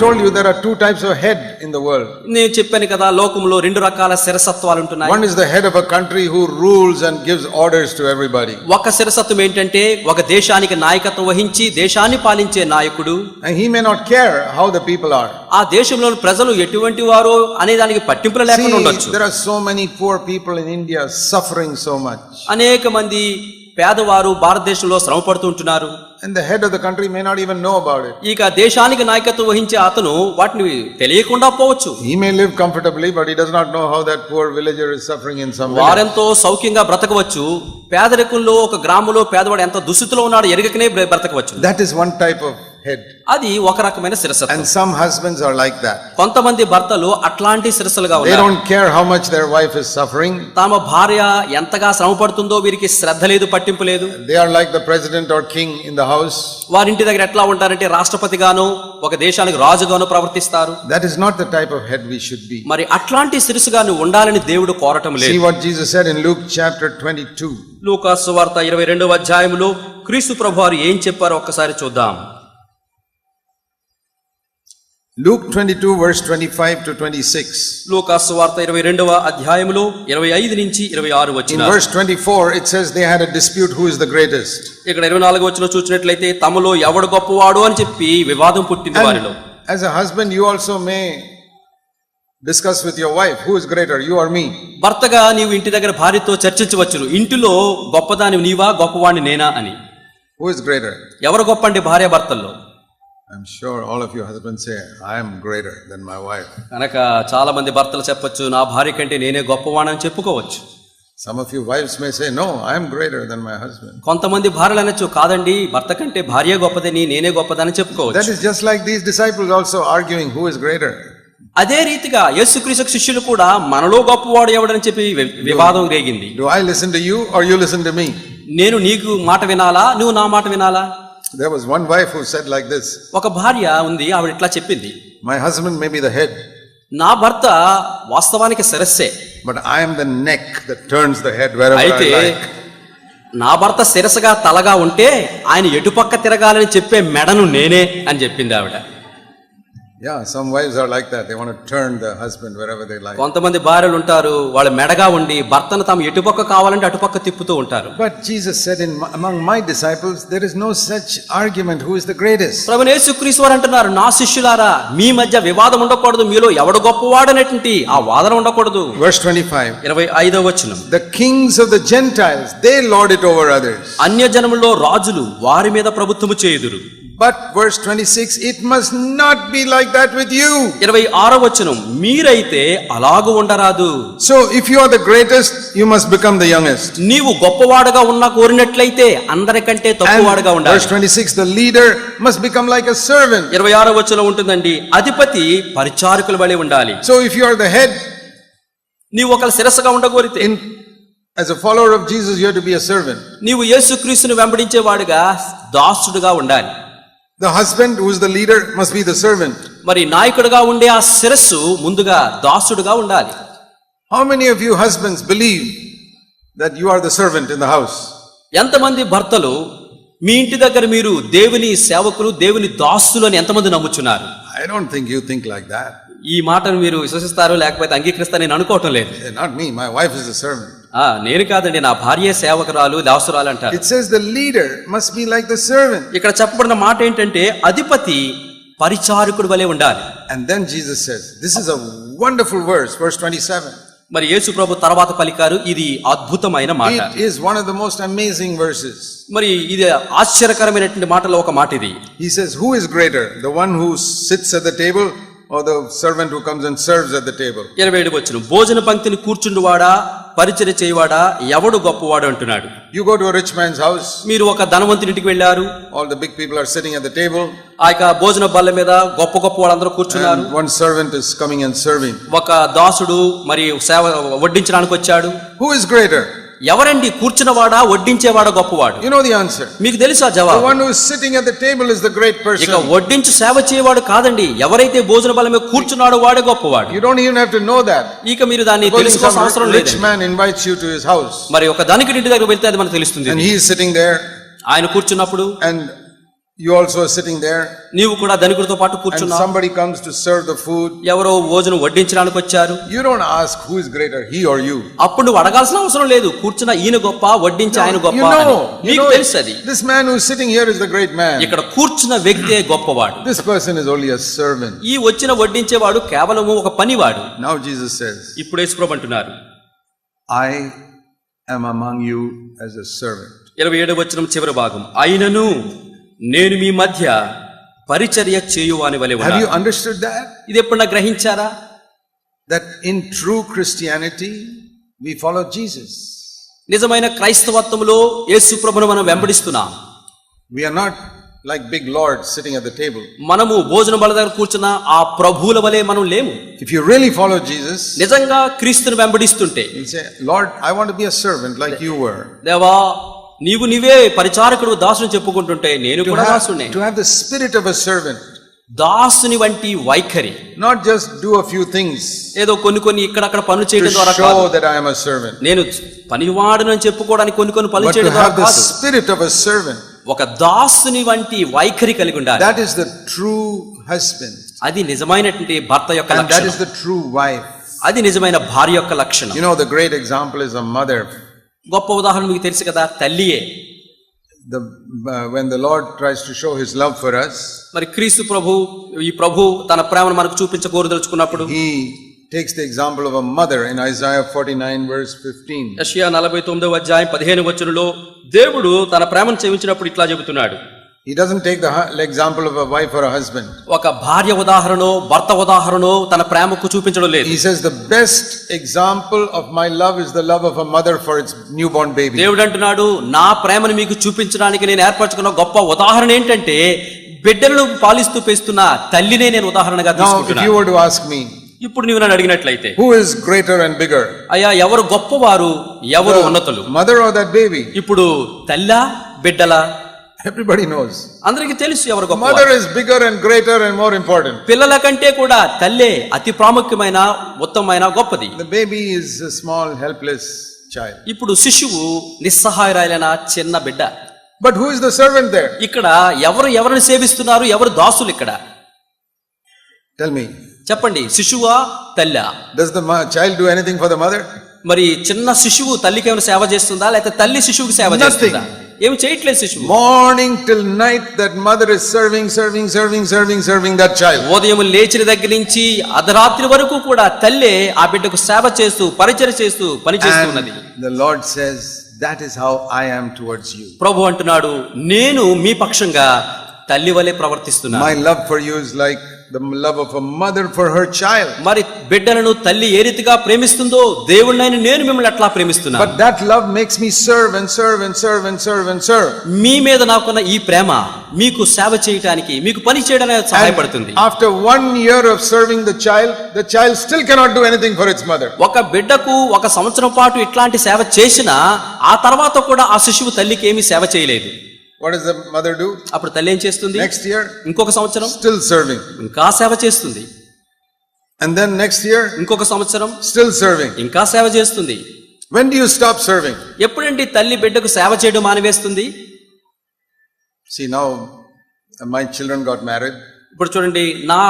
told you there are two types of head in the world. నేను చెప్పాను కదా, లోకంలో రెండు రకాల శిరసత్వాలు ఉంటున్నాయి. One is the head of a country who rules and gives orders to everybody. ఒక శిరసత్వం ఏంటంటే ఒక దేశానికి నాయకత్వం వహించి దేశాన్ని పాలించే నాయకుడు. And he may not care how the people are. ఆ దేశంలోని ప్రజలు ఎటువంటి వారో అనే దానికి పట్టింపులు లేకుండా ఉండొచ్చు. There are so many poor people in India suffering so much. అనేక మంది పేదవారు భారతదేశంలో శ్రమ పడుతూ ఉంటున్నారు. And the head of the country may not even know about it. ఇక దేశానికి నాయకత్వం వహించే అతను వాటిని తెలియకుండా పోవచ్చు. He may live comfortably, but he does not know how that poor villager is suffering in some way. వారెంతో సౌఖ్యంగా బ్రతకవచ్చు, పేదరికంలో ఒక గ్రామంలో పేదవాడు ఎంత దుస్థితిలో ఉన్నాడో ఎరగకనే బ్రతకవచ్చు. That is one type of head. అది ఒక రకమైన శిరసత్వం. And some husbands are like that. కొంతమంది భర్తలు అట్లాంటి శిరస్సులుగా ఉన్నారు. They don't care how much their wife is suffering. తమ భార్య ఎంతగా శ్రమ పడుతుందో వీరికి శ్రద్ధ లేదు, పట్టింపు లేదు. They are like the president or king in the house. వారింటి దగ్గర ఎట్లా ఉంటారంటే రాష్ట్రపతిగాను ఒక దేశానికి రాజుగాను ప్రవర్తిస్తారు. That is not the type of head we should be. మరి అట్లాంటి శిరస్సుగా నువ్వు ఉండాలని దేవుడు కోరటం లేదు. See what Jesus said in Luke chapter 22. లూకా సువార్త 22వ అధ్యాయంలో క్రీస్తు ప్రభువారు ఏం చెప్పారో ఒక్కసారి చూద్దాం. Luke 22 verse 25 to 26. లూకా సువార్త 22వ అధ్యాయంలో 25 నుంచి 26 వచనాలు. In verse 24 it says they had a dispute who is the greatest. ఇక్కడ 24వ వచనం చూసినట్లయితే తమలో ఎవడు గొప్పవాడు అని చెప్పి వివాదం పుట్టింది వారిలో. As a husband you also may discuss with your wife who is greater, you or me. భర్తగా నీవు ఇంటి దగ్గర భార్యతో చర్చించవచ్చును, ఇంటిలో గొప్పదాని నీవా గొప్పవాణ్ణి నేనా అని. Who is greater? ఎవరు గొప్ప అంటే భార్య భర్తల్లో. I'm sure all of you husbands say I am greater than my wife. కనుక చాలా మంది భర్తలు చెప్పొచ్చు, నా భార్య కంటే నేనే గొప్పవాణని చెప్పుకోవచ్చు. Some of you wives may say no, I am greater than my husband. కొంతమంది భార్యలు అనొచ్చు, కాదండి భర్త కంటే భార్య గొప్పదని నేనే గొప్పదని చెప్పుకోవచ్చు. That is just like these disciples also arguing who is greater. అదే రీతిగా యేసుక్రీస్తు శిష్యులు కూడా మనలో గొప్పవాడు ఎవడని చెప్పి వివాదం రేగింది. Do I listen to you or you listen to me? నేను నీకు మాట వినాలా, నువ్వు నా మాట వినాలా? There was one wife who said like this. ఒక భార్య ఉంది, ఆవిడ ఇట్లా చెప్పింది, my husband may be the head, నా భర్త వాస్తవానికి శిరస్సే, but I am the neck that turns the head wherever I like. నా భర్త శిరస్సుగా తలగా ఉంటే ఆయన ఎటుపక్క తిరగాలని చెప్పే మెడను నేనే అని చెప్పింది ఆవిడ. Yeah, some wives are like that. They want to turn the husband wherever they like. కొంతమంది భార్యలు ఉంటారు, వాళ్ళు మెడగా ఉండి భర్తను తాము ఎటుపక్క కావాలంటే అటుపక్క తిప్పుతూ ఉంటారు. But Jesus said among my disciples there is no such argument who is the greatest. ప్రభువు యేసుక్రీస్తు వారు అంటున్నారు, నా శిష్యులారా మీ మధ్య వివాదం ఉండకూడదు, మీలో ఎవడు గొప్పవాడు అనేటువంటి ఆ వాదన ఉండకూడదు. Verse 25. 25వ వచనం. The kings of the Gentiles they lord it over others. అన్యజనములో రాజులు వారి మీద ప్రభుత్వము చేయుదురు. But verse 26, it must not be like that with you. 26వ వచనం, మీరైతే అలాగు ఉండరాదు. So if you are the greatest, you must become the youngest. నీవు గొప్పవాడుగా ఉన్నా కోరినట్లయితే అందరికంటే తక్కువవాడుగా ఉండాలి. Verse 26, the leader must become like a servant. 26వ వచనం ఉంటుందండి, అధిపతి పరిచారకుల వలె ఉండాలి. So if you are the head, నీవు ఒక శిరస్సుగా ఉండగోరితే, as a follower of Jesus you have to be a servant. నీవు యేసుక్రీస్తును వెంబడించేవాడుగా దాసుడుగా ఉండాలి. The husband who is the leader must be the servant. మరి నాయకుడుగా ఉండే ఆ శిరస్సు ముందుగా దాసుడుగా ఉండాలి. How many of you husbands believe that you are the servant in the house? ఎంతమంది భర్తలు మీ ఇంటి దగ్గర మీరు దేవుని సేవకులు, దేవుని దాసులు అని ఎంతమంది నమ్ముచున్నారు? I don't think you think like that. ఈ మాటను మీరు విశ్వసిస్తారు లేకపోతే అంగీకరిస్తారు నేను అనుకోవటం లేదు. Not me, my wife is a servant. నేను కాదండి, నా భార్య సేవకురాలు, దాసురాలు అంటారు. It says the leader must be like the servant. ఇక్కడ చెప్పబడిన మాట ఏంటంటే అధిపతి పరిచారకుడు వలె ఉండాలి. And then Jesus says, this is a wonderful verse, verse 27. మరి యేసు ప్రభు తర్వాత పలికారు, ఇది అద్భుతమైన మాట. It is one of the most amazing verses. మరి ఇది ఆశ్చర్యకరమైనటువంటి మాటలో ఒక మాట ఇది. He says, who is greater, the one who sits at the table or the servant who comes and serves at the table? 27వ వచనం, భోజన పంక్తిని కూర్చుండువాడా పరిచర్య చేయవాడా ఎవడు గొప్పవాడు అంటున్నాడు. You go to a rich man's house. మీరు ఒక ధనవంతుని ఇంటికి వెళ్ళారు. All the big people are sitting at the table. ఆ యొక్క భోజన బల్ల మీద గొప్ప గొప్ప వాళ్ళందరూ కూర్చున్నారు. One servant is coming and serving. ఒక దాసుడు మరి సేవ వడ్డించడానికి వచ్చాడు. Who is greater? ఎవరండి కూర్చున్నవాడా వడ్డించేవాడా గొప్పవాడు? You know the answer. మీకు తెలుసా జవాబు? The one who is sitting at the table is the great person. ఇక వడ్డించి సేవ చేయవాడు కాదండి, ఎవరైతే భోజన బల్ల మీద కూర్చున్నాడో వాడే గొప్పవాడు. You don't even have to know that. ఇక మీరు దాన్ని తెలుసుకోవాల్సిన అవసరం లేదు. Rich man invites you to his house. మరి ఒక ధనికుడి ఇంటి దగ్గర వెళ్తే అది మనకు తెలుస్తుంది. And he is sitting there. ఆయన కూర్చున్నప్పుడు and You also are sitting there, నీవు కూడా ధనికుడితో పాటు and కూర్చున్నావు. somebody comes to serve the food. ఎవరో భోజనం వడ్డించడానికి వచ్చారు. You don't ask who is greater, he or you. అప్పుడు నువ్వు అడగాల్సిన అవసరం లేదు. కూర్చున్న ఈయన గొప్ప, వడ్డించి ఆయన గొప్ప అని. నీకు తెలుసు అది. This man who is sitting here is the great man. ఇక్కడ కూర్చున్న వ్యక్తే గొప్పవాడు. This person is only a servant. ఈ వచ్చిన వడ్డించేవాడు కేవలము ఒక పనివాడు. Now Jesus says, ఇప్పుడు యేసుప్రభు అంటున్నారు, I am among you as a servant. 27వ వచనం చివరి భాగం, అయినను నేను మీ మధ్య పరిచర్య చేయువాని వలె Have ఉన్నాను. you understood that? ఇది ఎప్పుడన్నా గ్రహించారా? That in true Christianity, we follow Jesus. నిజమైన క్రైస్తవత్వంలో యేసు ప్రభువును మనం వెంబడిస్తున్నాం. We are not like big lords sitting at the table. మనము భోజన బల్ల దగ్గర కూర్చున్న ఆ ప్రభువుల వలె మనం లేము. If you really follow Jesus, నిజంగా క్రీస్తును వెంబడిస్తుంటే, you'll say, Lord, I want to be a servant like you were. దేవా నీవే పరిచారకుడు, దాసుని చెప్పుకుంటుంటే నేను కూడా దాసునే. To have the spirit of a servant. దాసుని వంటి వైఖరి, Not just do a few things ఏదో కొన్ని ఇక్కడక్కడ పనులు to చేయడం ద్వారా show కాదు. that I am a servant. నేను పనివాడును అని చెప్పుకోవడానికి కొన్ని పనులు But to చేయడం ద్వారా have the కాదు. spirit of a servant. ఒక దాసుని వంటి వైఖరి కలిగి ఉండాలి. That is the true husband. అది నిజమైనటువంటి భర్త యొక్క And that లక్షణం. is the true wife. అది నిజమైన భార్య యొక్క లక్షణం. You know, the great example is a mother. గొప్ప ఉదాహరణ మీకు తెలుసు కదా, తల్లియే. When the Lord tries to show his love for us, మరి క్రీస్తు ఈ ప్రభు తన ప్రేమను మనకు చూపించకోరుదలుచుకున్నప్పుడు he takes the example of a mother in Isaiah 49 verse 15. యెషయా 49వ అధ్యాయం 15వ వచనంలో దేవుడు తన ప్రేమను చూపించినప్పుడు ఇట్లా చెబుతున్నాడు. He doesn't take the example of a wife or a husband. ఒక భార్య ఉదాహరణో భర్త ఉదాహరణో తన ప్రేమకు చూపించడం లేదు. He says the best example of my love is the love of a mother for its newborn baby. దేవుడు అంటున్నాడు, నా ప్రేమను మీకు చూపించడానికి నేను ఏర్పరచుకున్న గొప్ప ఉదాహరణ ఏంటంటే బిడ్డలను పాలిస్తూ పెస్తున్న తల్లినే నేను ఉదాహరణగా Now if you తీసుకుంటున్నాను. were to ask me, ఇప్పుడు నీవు నన్ను అడిగినట్లయితే, who is greater and bigger? అయ్యా ఎవరు గొప్పవారు, ఎవరు ఉన్నతులు? Mother or that baby? ఇప్పుడు తల్లా బిడ్డలా? Everybody knows. అందరికీ తెలుసు ఎవరు గొప్ప. Mother is bigger and greater and more important. పిల్లల కంటే కూడా తల్లే అతి ప్రాముఖ్యమైన, ఉత్తమమైన, గొప్పది. The baby is a small helpless child. ఇప్పుడు శిశువు నిస్సహాయురాలైన చిన్న బిడ్డ. But who is the servant there? ఇక్కడ ఎవరిని సేవిస్తున్నారు, ఎవరు దాసులు ఇక్కడ? Tell me. చెప్పండి, శిశువా తల్లా? Does the child do anything for the mother? మరి చిన్న శిశువు తల్లికి ఏమైనా సేవ చేస్తుందా, లేకపోతే తల్లి శిశువుకి సేవ చేస్తుందా? ఏమి చేయట్లేదు శిశువు. Morning till night that mother is serving that child. ఉదయం లేచిన దగ్గర నుంచి అర్ధరాత్రి వరకు కూడా తల్లే ఆ బిడ్డకు సేవ చేస్తూ పరిచర్య చేస్తూ పని చేస్తున్నది. And the Lord says, that is how I am towards you. ప్రభు అంటున్నాడు, నేను మీ పక్షంగా తల్లి వలె ప్రవర్తిస్తున్నాను. My love for you is like the love of a mother for her child. మరి బిడ్డలను తల్లి ఏ రీతిగా ప్రేమిస్తుందో దేవుడినైన నేను మిమ్మల్ని అట్లా ప్రేమిస్తున్నాను. But that love makes me serve and serve and serve and serve and serve. మీ మీద నాకున్న ఈ ప్రేమ మీకు సేవ చేయడానికి, మీకు పని చేయడానికి సహాయపడుతుంది. After 1 year of serving the child still cannot do anything for its mother. ఒక బిడ్డకు 1 సంవత్సరం పాటు ఇట్లాంటి సేవ చేసినా ఆ తర్వాత కూడా ఆ శిశువు తల్లికి ఏమీ సేవ చేయలేదు. What does the mother do? అప్పుడు తల్లి ఏం చేస్తుంది? Next year, ఇంకొక సంవత్సరం still serving. ఇంకా సేవ చేస్తుంది. And then next year, ఇంకొక సంవత్సరం still serving. ఇంకా సేవ చేస్తుంది. When do you stop serving? ఎప్పుడండి తల్లి బిడ్డకు సేవ చేయడం మానివేస్తుంది? See, now my children got married. ఇప్పుడు చూడండి, నా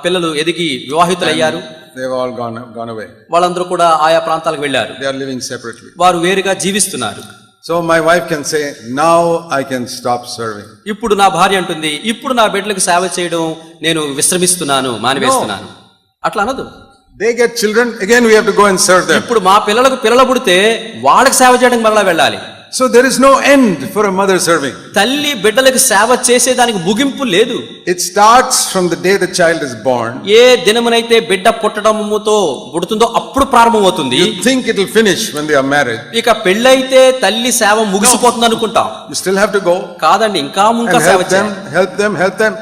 పిల్లలు ఎదిగి వివాహితులయ్యారు. They've all gone away. వాళ్ళందరూ కూడా ఆయా ప్రాంతాలకు వెళ్ళారు. They are living separately. వారు వేరుగా జీవిస్తున్నారు. So my wife can say, now I can stop serving. ఇప్పుడు నా భార్య అంటుంది, ఇప్పుడు నా బిడ్డలకు సేవ చేయడం నేను విశ్రమిస్తున్నాను, మానివేస్తున్నాను. అట్లా అనదు. They get children, again we have to go and serve them. ఇప్పుడు మా పిల్లలకు పిల్లలు పుడితే వాళ్ళకి సేవ చేయడానికి మరలా వెళ్ళాలి. So there is no end for a mother serving. తల్లి బిడ్డలకు సేవ చేసేదానికి ముగింపు లేదు. It starts from the day the child is born. ఏ దినమునైతే బిడ్డ పుడుతుందో అప్పుడు ప్రారంభమవుతుంది. You think it will finish when they are married. ఇక పెళ్ళైతే తల్లి సేవ ముగిసిపోతుంది అనుకుంటాం. You still have to go. కాదండి, ఇంకా సేవ చేయాలి. Help them.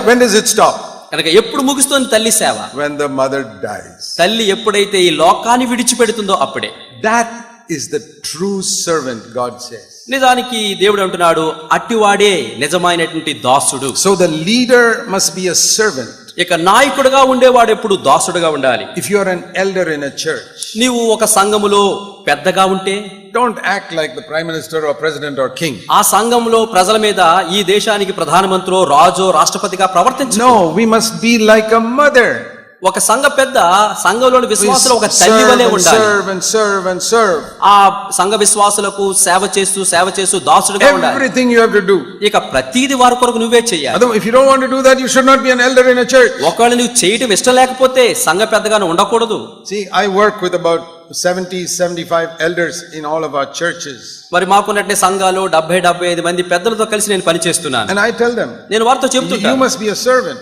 When does it stop? కనుక ఎప్పుడు ముగుస్తుంది తల్లి సేవ? When the mother dies. తల్లి ఎప్పుడైతే ఈ లోకాన్ని విడిచిపెడుతుందో అప్పుడే. That is the true servant, God says. నిజానికి దేవుడు అంటున్నాడు, అట్టివాడే నిజమైనటువంటి దాసుడు. So the leader must be a servant. ఇక నాయకుడిగా ఉండేవాడు ఎప్పుడు దాసుడుగా ఉండాలి. If you are an elder in a church, నీవు ఒక సంఘములో పెద్దగా ఉంటే don't act like the prime minister or president or king. ఆ సంఘంలో ప్రజల మీద ఈ దేశానికి ప్రధానమంత్రో రాజో రాష్ట్రపతిగా ప్రవర్తించు. No, we must be like a mother. ఒక సంఘ పెద్ద సంఘంలోని We విశ్వాసులు ఒక తల్లి వలె serve and ఉండాలి. serve and serve and serve. ఆ సంఘ విశ్వాసులకు సేవ చేస్తూ దాసుడుగా ఉండాలి. Everything you have to do. ఇక ప్రతిది వారి కొరకు నువ్వే చెయ్యాలి. Otherwise, if you don't want to do that, you should not be an elder in a church. ఒకవేళ నువ్వు చేయటం ఇష్టం లేకపోతే సంఘ పెద్దగాను ఉండకూడదు. See, I work with about 75 elders in all of our churches. మరి మాకున్నట్టే సంఘాలు 75 మంది పెద్దలతో కలిసి నేను పని చేస్తున్నాను. And I tell them, నేను వారితో you చెప్తుంటాను, must be a servant.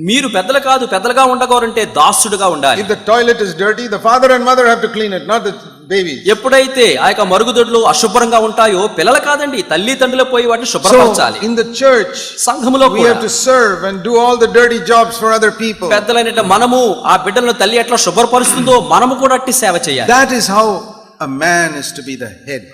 మీరు పెద్దలు కాదు, పెద్దలుగా ఉండగోరంటే దాసుడుగా ఉండాలి. If the toilet is dirty, the father and mother have to clean it, not the babies. ఎప్పుడైతే ఆ యొక్క మరుగుదొడ్లు అశుభ్రంగా ఉంటాయో పిల్లలు కాదండి, తల్లిదండ్రులు పోయి వాటిని శుభ్రపరచాలి. So, in the church, సంఘములో we have to serve and do all the dirty jobs for other people. పెద్దలైన మనము ఆ బిడ్డలను తల్లి ఎట్లా శుభ్రపరుస్తుందో మనము కూడా అట్టి సేవ చేయాలి. That is how a man is to be the head.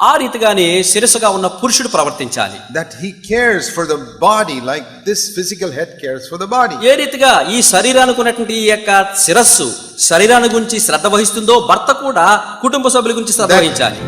ఆ రీతిగానే శిరస్సుగా ఉన్న పురుషుడు ప్రవర్తించాలి. That he cares for the body like this physical head cares for the body. ఏ రీతిగా ఈ శరీరానికి ఉన్నటువంటి ఈ యొక్క శిరస్సు శరీరాన్ని గురించి శ్రద్ధ వహిస్తుందో భర్త కూడా కుటుంబ సభ్యుల గురించి శ్రద్ధ వహించాలి.